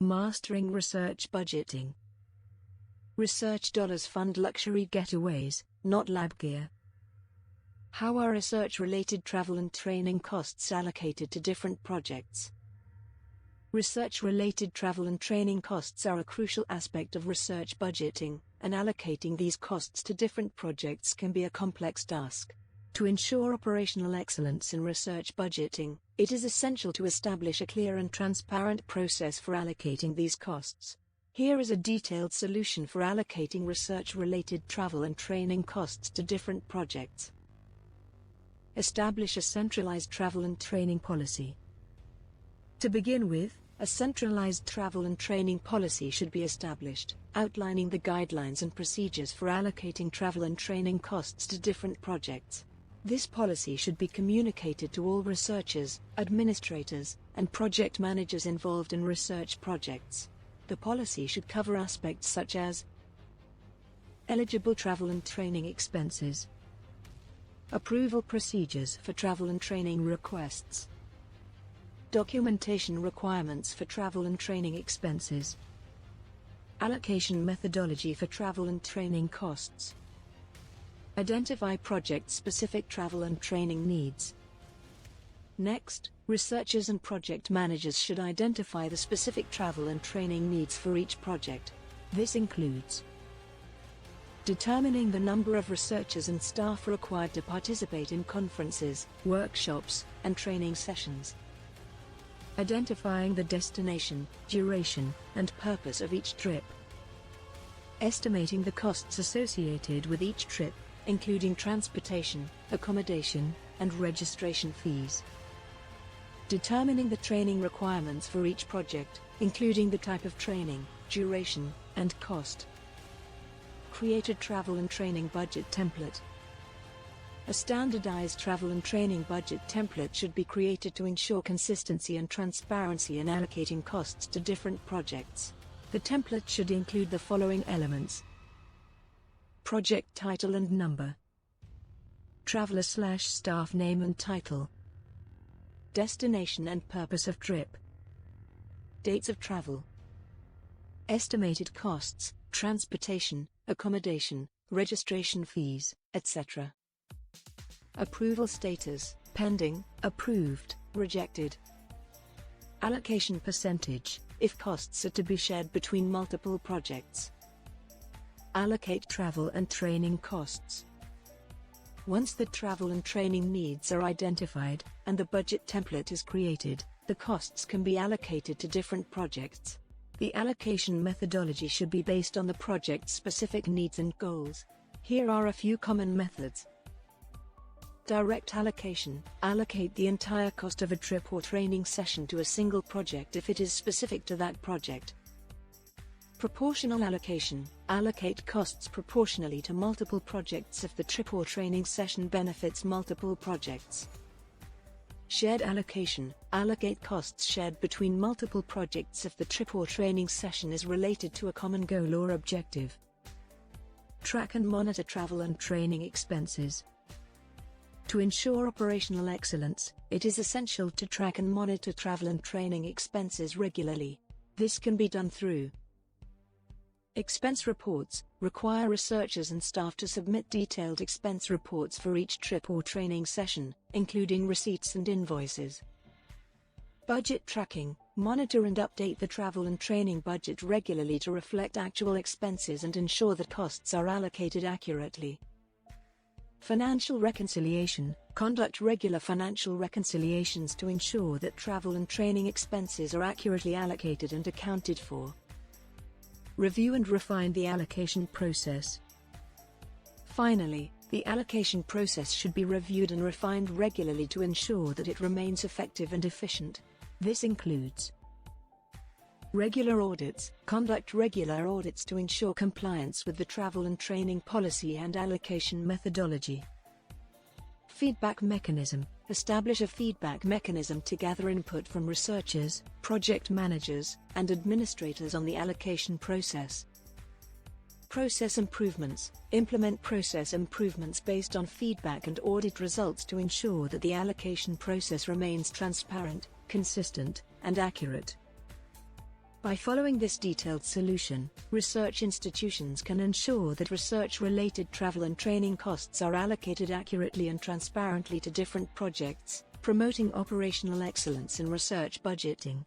Mastering research budgeting. Research dollars fund luxury getaways, not lab gear. How are research-related travel and training costs allocated to different projects? Research-related travel and training costs are a crucial aspect of research budgeting, and allocating these costs to different projects can be a complex task. To ensure operational excellence in research budgeting, it is essential to establish a clear and transparent process for allocating these costs. Here is a detailed solution for allocating research-related travel and training costs to different projects. Establish a centralized travel and training policy. To begin with, a centralized travel and training policy should be established, outlining the guidelines and procedures for allocating travel and training costs to different projects. This policy should be communicated to all researchers, administrators, and project managers involved in research projects. The policy should cover aspects such as eligible travel and training expenses, approval procedures for travel and training requests, documentation requirements for travel and training expenses, allocation methodology for travel and training costs. Identify project-specific travel and training needs. Next, researchers and project managers should identify the specific travel and training needs for each project. This includes determining the number of researchers and staff required to participate in conferences, workshops, and training sessions. Identifying the destination, duration, and purpose of each trip. Estimating the costs associated with each trip, including transportation, accommodation, and registration fees. Determining the training requirements for each project, including the type of training, duration, and cost. Create a travel and training budget template. A standardized travel and training budget template should be created to ensure consistency and transparency in allocating costs to different projects. The template should include the following elements: project title and number, traveler/staff name and title, destination and purpose of trip, dates of travel, estimated costs, transportation, accommodation, registration fees, etc. Approval status, pending, approved, rejected. Allocation percentage, if costs are to be shared between multiple projects. Allocate travel and training costs. Once the travel and training needs are identified, and the budget template is created, the costs can be allocated to different projects. The allocation methodology should be based on the project's specific needs and goals. Here are a few common methods. Direct allocation. Allocate the entire cost of a trip or training session to a single project if it is specific to that project. Proportional allocation. Allocate costs proportionally to multiple projects if the trip or training session benefits multiple projects. Shared allocation. Allocate costs shared between multiple projects if the trip or training session is related to a common goal or objective. Track and monitor travel and training expenses. To ensure operational excellence, it is essential to track and monitor travel and training expenses regularly. This can be done through expense reports. Require researchers and staff to submit detailed expense reports for each trip or training session, including receipts and invoices. Budget tracking. Monitor and update the travel and training budget regularly to reflect actual expenses and ensure that costs are allocated accurately. Financial reconciliation. Conduct regular financial reconciliations to ensure that travel and training expenses are accurately allocated and accounted for. Review and refine the allocation process. Finally, the allocation process should be reviewed and refined regularly to ensure that it remains effective and efficient. This includes regular audits. Conduct regular audits to ensure compliance with the travel and training policy and allocation methodology. Feedback mechanism. Establish a feedback mechanism to gather input from researchers, project managers, and administrators on the allocation process. Process improvements. Implement process improvements based on feedback and audit results to ensure that the allocation process remains transparent, consistent, and accurate. By following this detailed solution, research institutions can ensure that research-related travel and training costs are allocated accurately and transparently to different projects, promoting operational excellence in research budgeting.